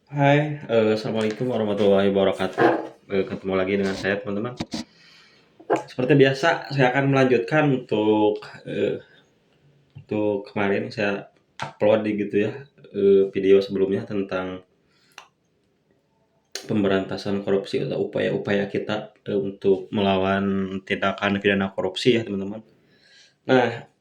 Hai, assalamualaikum warahmatullahi wabarakatuh. Ketemu lagi dengan saya teman-teman. Seperti biasa, saya akan melanjutkan untuk kemarin saya upload gitu ya video sebelumnya tentang pemberantasan korupsi atau upaya-upaya kita untuk melawan tindakan pidana korupsi ya teman-teman. Nah,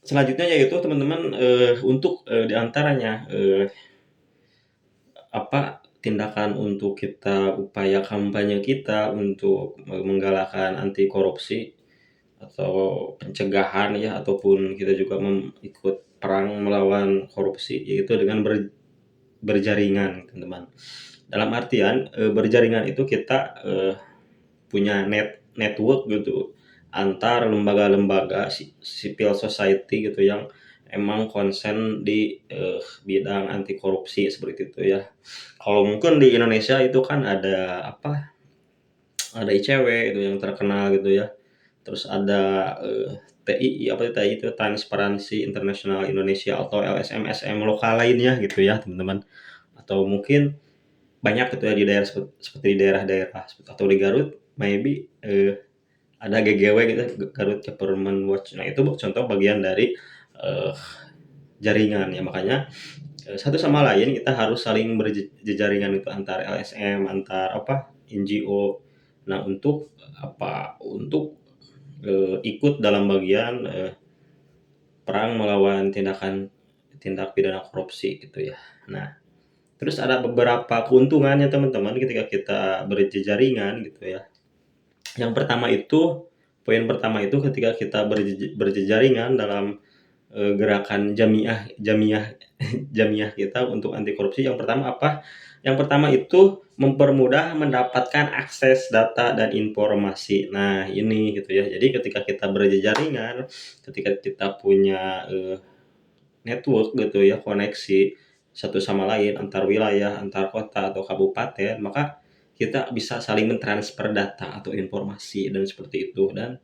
selanjutnya yaitu teman-teman untuk diantaranya apa tindakan untuk kita upaya kampanye kita untuk menggalakkan anti korupsi atau pencegahan ya ataupun kita juga ikut perang melawan korupsi yaitu dengan berjaringan teman-teman. Dalam artian berjaringan itu kita punya network gitu antar lembaga-lembaga civil society gitu yang emang konsen di bidang anti korupsi seperti itu ya. Kalau mungkin di Indonesia itu kan ada apa, ada ICW itu yang terkenal gitu ya. Terus ada TII apa itu TII itu Transparansi Internasional Indonesia atau LSM-SM lokal lainnya gitu ya teman-teman. Atau mungkin banyak gitu ya di daerah seperti di daerah-daerah atau di Garut maybe ada GGW gitu Garut Government Watch. Nah itu contoh bagian dari eh, jaringan ya makanya satu sama lain kita harus saling berjejaringan itu antar LSM, antar apa NGO. Nah untuk apa? Untuk ikut dalam bagian perang melawan tindak pidana korupsi gitu ya. Nah, terus ada beberapa keuntungannya teman-teman ketika kita berjejaringan gitu ya. Yang pertama itu poin pertama itu ketika kita berjejaringan dalam gerakan jamiah jamiah jamiah kita untuk anti korupsi. Yang pertama apa? Yang pertama itu mempermudah mendapatkan akses data dan informasi. Nah, ini gitu ya. Jadi ketika kita berjejaringan, ketika kita punya network gitu ya, koneksi satu sama lain antar wilayah, antar kota atau kabupaten, maka kita bisa saling mentransfer data atau informasi dan seperti itu. Dan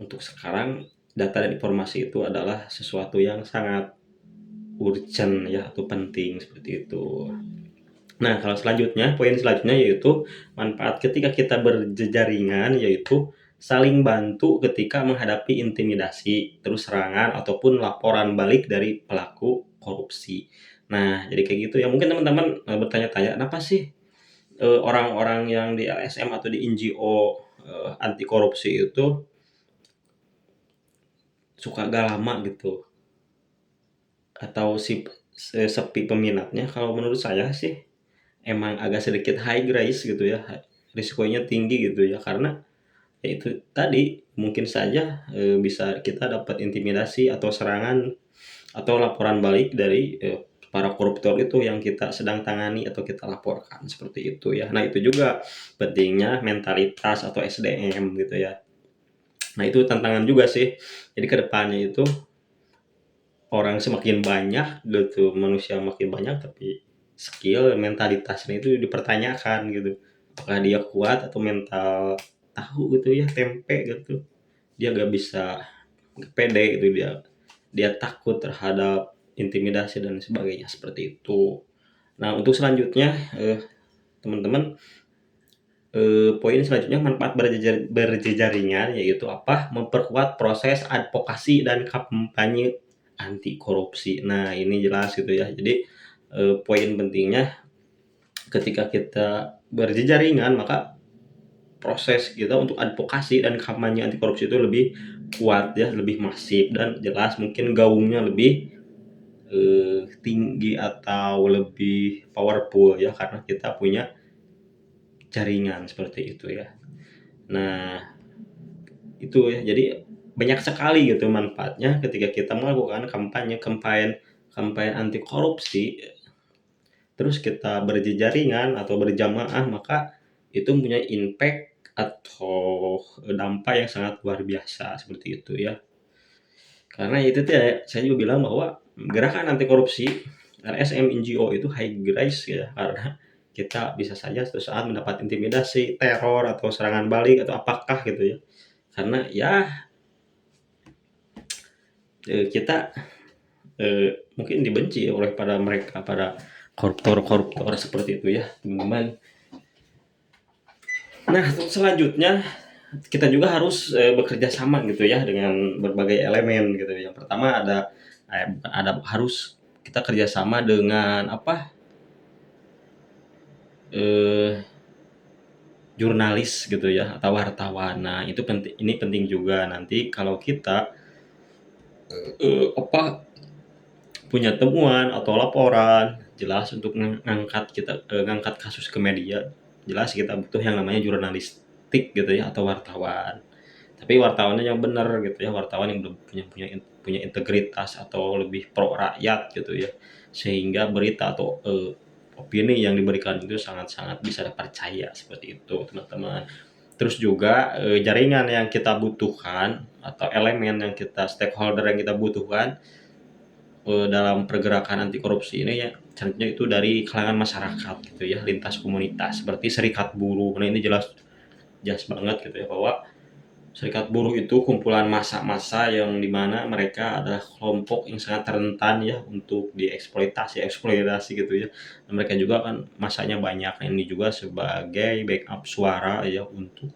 untuk sekarang data dan informasi itu adalah sesuatu yang sangat urgent ya atau penting seperti itu. Nah, kalau selanjutnya, poin selanjutnya yaitu manfaat ketika kita berjejaringan yaitu saling bantu ketika menghadapi intimidasi, terus serangan ataupun laporan balik dari pelaku korupsi. Nah, jadi kayak gitu ya. Mungkin teman-teman bertanya-tanya, kenapa sih orang-orang yang di LSM atau di NGO anti korupsi itu suka gak lama gitu atau sepi peminatnya? Kalau menurut saya sih emang agak sedikit high risk gitu ya, risikonya tinggi gitu ya, karena ya itu tadi mungkin saja bisa kita dapat intimidasi atau serangan atau laporan balik dari para koruptor itu yang kita sedang tangani atau kita laporkan seperti itu ya. Nah itu juga pentingnya mentalitas atau SDM gitu ya. Nah itu tantangan juga sih. Jadi kedepannya itu orang semakin banyak gitu, manusia makin banyak tapi skill mentalitasnya itu dipertanyakan gitu. Apakah dia kuat atau mental tahu gitu ya, tempe gitu. Dia gak bisa pede gitu dia takut terhadap intimidasi dan sebagainya seperti itu. Nah, untuk selanjutnya teman-teman poin selanjutnya manfaat berjejaringan yaitu apa? Memperkuat proses advokasi dan kampanye anti korupsi. Nah, ini jelas gitu ya. Jadi poin pentingnya ketika kita berjejaringan maka proses kita untuk advokasi dan kampanye anti korupsi itu lebih kuat ya, lebih masif dan jelas mungkin gaungnya lebih tinggi atau lebih powerful ya karena kita punya jaringan seperti itu ya. Nah, itu ya. Jadi banyak sekali gitu manfaatnya ketika kita melakukan kampanye kampanye anti korupsi, terus kita berjejaringan atau berjamaah, maka itu punya impact atau dampak yang sangat luar biasa seperti itu ya. Karena itu tuh ya, saya juga bilang bahwa gerakan anti korupsi LSM NGO itu high risk ya karena kita bisa saja suatu saat mendapat intimidasi, teror atau serangan balik atau apakah gitu ya. Karena ya kita mungkin dibenci oleh pada mereka, pada koruptor-koruptor seperti itu ya, teman-teman. Nah, selanjutnya kita juga harus bekerja sama gitu ya dengan berbagai elemen gitu. Yang pertama bukan ada, harus kita kerjasama dengan apa, eh, jurnalis gitu ya atau wartawan. Nah itu penting, ini penting juga nanti kalau kita apa, punya temuan atau laporan jelas untuk ngangkat kasus ke media, jelas kita butuh yang namanya jurnalistik gitu ya atau wartawan. Tapi wartawannya yang benar gitu ya, wartawan yang punya integritas atau lebih pro rakyat gitu ya, sehingga berita atau opini yang diberikan itu sangat-sangat bisa dipercaya seperti itu, teman-teman. Terus juga jaringan yang kita butuhkan atau elemen yang kita, stakeholder yang kita butuhkan dalam pergerakan anti korupsi ini ya, selanjutnya itu dari kalangan masyarakat gitu ya, lintas komunitas seperti serikat buruh. Nah ini jelas jelas banget gitu ya, bahwa serikat buruh itu kumpulan massa-massa yang dimana mereka adalah kelompok yang sangat rentan ya untuk eksploitasi gitu ya. Dan mereka juga kan masanya banyak. Ini juga sebagai backup suara ya untuk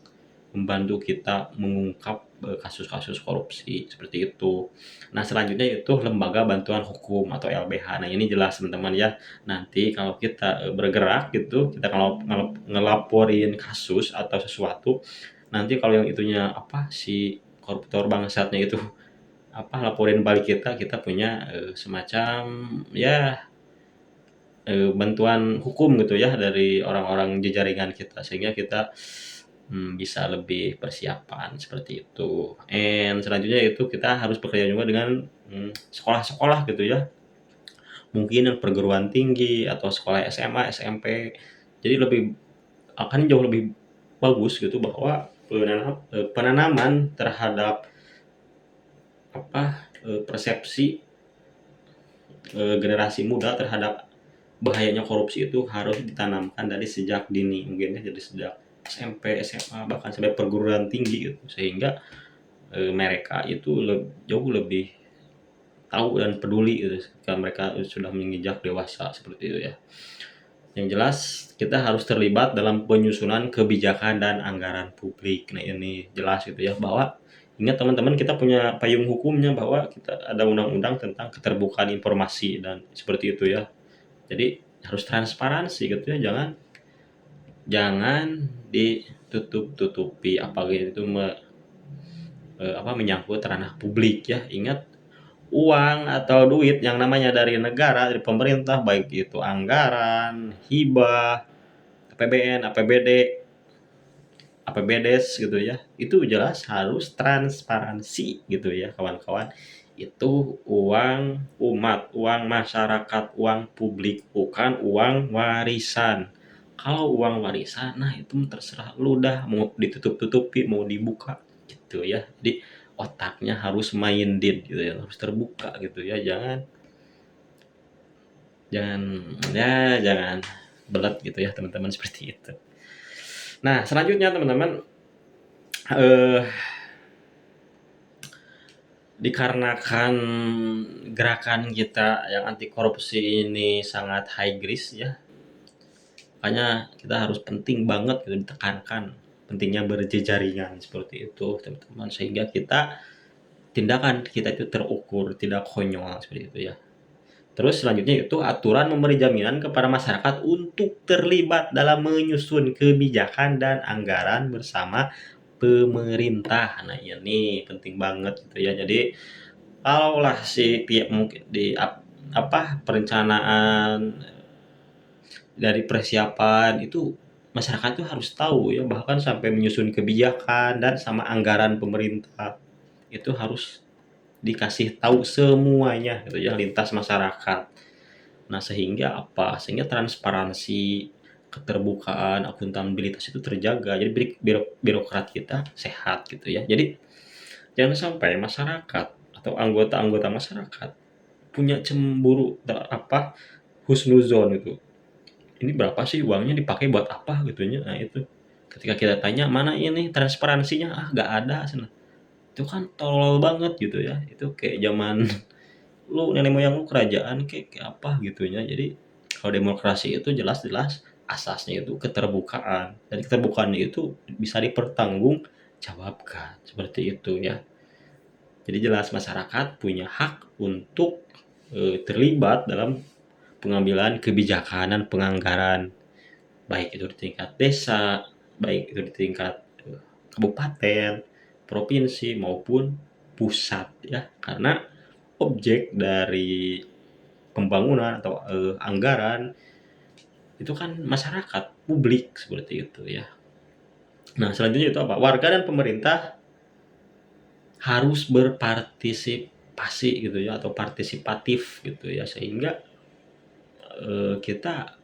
membantu kita mengungkap kasus-kasus korupsi seperti itu. Nah selanjutnya itu lembaga bantuan hukum atau LBH. Nah ini jelas teman-teman ya. Nanti kalau kita bergerak gitu, kita kalau ngelaporin kasus atau sesuatu, nanti kalau yang itunya apa, si koruptor bangsatnya itu apa, laporin balik kita punya semacam ya bantuan hukum gitu ya dari orang-orang di jaringan kita, sehingga kita bisa lebih persiapan seperti itu. And selanjutnya itu kita harus bekerja juga dengan sekolah-sekolah gitu ya, mungkin perguruan tinggi atau sekolah SMA, SMP. Jadi akan jauh lebih bagus gitu bahwa penanaman terhadap apa, persepsi generasi muda terhadap bahayanya korupsi itu harus ditanamkan dari sejak dini, mungkin ya dari sejak SMP, SMA, bahkan sampai perguruan tinggi gitu, sehingga mereka itu jauh lebih tahu dan peduli gitu ketika mereka sudah menginjak dewasa seperti itu ya. Yang jelas kita harus terlibat dalam penyusunan kebijakan dan anggaran publik. Nah ini jelas gitu ya, bahwa ingat teman-teman, kita punya payung hukumnya, bahwa kita ada undang-undang tentang keterbukaan informasi dan seperti itu ya. Jadi harus transparansi gitu ya, jangan jangan ditutup-tutupi apalagi itu menyangkut ranah publik ya. Ingat, uang atau duit yang namanya dari negara, dari pemerintah, baik itu anggaran, hibah, APBN, APBD, APBDes gitu ya, itu jelas harus transparansi gitu ya kawan-kawan. Itu uang umat, uang masyarakat, uang publik, bukan uang warisan. Kalau uang warisan, nah itu terserah lu dah, mau ditutup-tutupi, mau dibuka gitu ya. Jadi otaknya harus minded gitu ya, harus terbuka gitu ya, jangan jangan jangan belet gitu ya teman-teman, seperti itu. Nah selanjutnya teman-teman, eh dikarenakan gerakan kita yang anti korupsi ini sangat high risk ya, makanya kita harus penting banget gitu ditekankan pentingnya berjejaringan seperti itu teman-teman, sehingga tindakan kita itu terukur, tidak konyol seperti itu ya. Terus selanjutnya itu aturan memberi jaminan kepada masyarakat untuk terlibat dalam menyusun kebijakan dan anggaran bersama pemerintah. Nah ini penting banget gitu ya. Jadi kalaulah si pihak mungkin perencanaan dari persiapan itu, masyarakat itu harus tahu ya, bahkan sampai menyusun kebijakan dan sama anggaran pemerintah itu harus dikasih tahu semuanya gitu ya, lintas masyarakat. Nah sehingga apa? Sehingga transparansi, keterbukaan, akuntabilitas itu terjaga. Jadi birokrat kita sehat gitu ya. Jadi jangan sampai masyarakat atau anggota-anggota masyarakat punya cemburu husnuzon itu. Ini berapa sih uangnya, dipakai buat apa gitunya. Nah itu ketika kita tanya mana ini transparansinya, nggak ada sana. Itu kan tolol banget gitu ya. Itu kayak zaman lu nenek moyang lu kerajaan kayak apa gitunya. Jadi Kalau demokrasi itu jelas-jelas asasnya itu keterbukaan, dan keterbukaan itu bisa dipertanggungjawabkan, seperti itu ya. Jadi jelas masyarakat punya hak untuk, terlibat dalam pengambilan kebijakan dan penganggaran, baik itu di tingkat desa, baik itu di tingkat, kabupaten, provinsi, maupun pusat ya. Karena objek dari pembangunan atau, anggaran itu kan masyarakat, publik, seperti itu ya. Nah, selanjutnya itu apa? Warga dan pemerintah harus berpartisipasi gitu ya, atau partisipatif gitu ya, sehingga, kita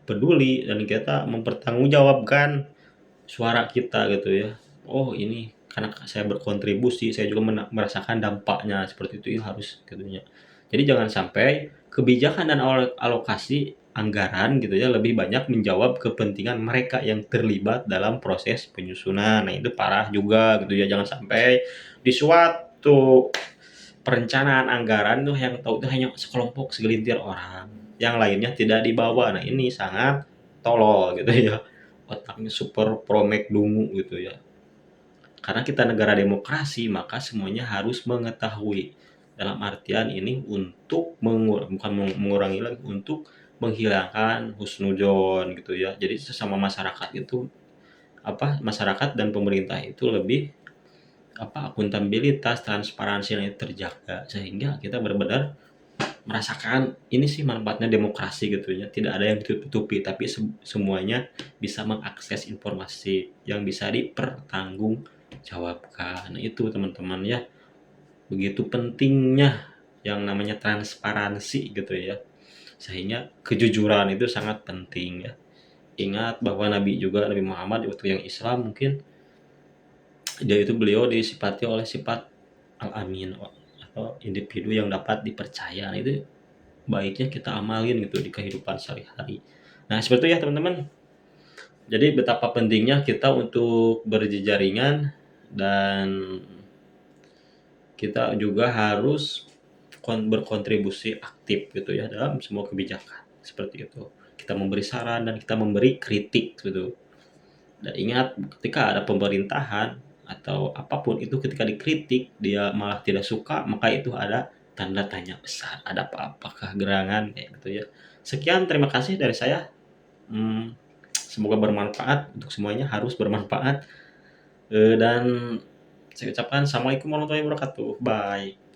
peduli dan kita mempertanggungjawabkan suara kita gitu ya. Oh, ini karena saya berkontribusi, saya juga merasakan dampaknya, seperti itu ya harus gitunya. Jadi jangan sampai kebijakan dan alokasi anggaran gitu ya lebih banyak menjawab kepentingan mereka yang terlibat dalam proses penyusunan. Nah, itu parah juga gitu ya. Jangan sampai di suatu perencanaan anggaran tuh yang tahu itu hanya sekelompok segelintir orang, yang lainnya tidak dibawa. Nah, ini sangat tolol gitu ya. Otaknya super promek dungu gitu ya. Karena kita negara demokrasi, maka semuanya harus mengetahui. Dalam artian ini untuk bukan mengurangi lagi, untuk menghilangkan husnuzon gitu ya. Jadi sesama masyarakat itu masyarakat dan pemerintah itu lebih akuntabilitas, transparansi yang terjaga, sehingga kita benar-benar merasakan ini sih manfaatnya demokrasi gitu ya. Tidak ada yang ditutupi, tapi semuanya bisa mengakses informasi yang bisa dipertanggungjawabkan. Nah, itu teman-teman ya. Begitu pentingnya yang namanya transparansi gitu ya. Sehingga kejujuran itu sangat penting ya. Ingat bahwa Nabi Muhammad waktu yang Islam mungkin dia itu beliau disifati oleh sifat al-amin, atau individu yang dapat dipercaya. Nah, itu baiknya kita amalin gitu di kehidupan sehari-hari. Nah, seperti itu ya teman-teman. Jadi betapa pentingnya kita untuk berjejaringan, dan kita juga harus berkontribusi aktif gitu ya dalam semua kebijakan. Seperti itu. Kita memberi saran dan kita memberi kritik gitu. Dan ingat, ketika ada pemerintahan atau apapun itu, ketika dikritik dia malah tidak suka, maka itu ada tanda tanya besar. Ada apakah gerangan kayak gitu ya. Sekian, terima kasih dari saya. Semoga bermanfaat untuk semuanya, harus bermanfaat. Dan saya ucapkan assalamualaikum warahmatullahi wabarakatuh. Bye.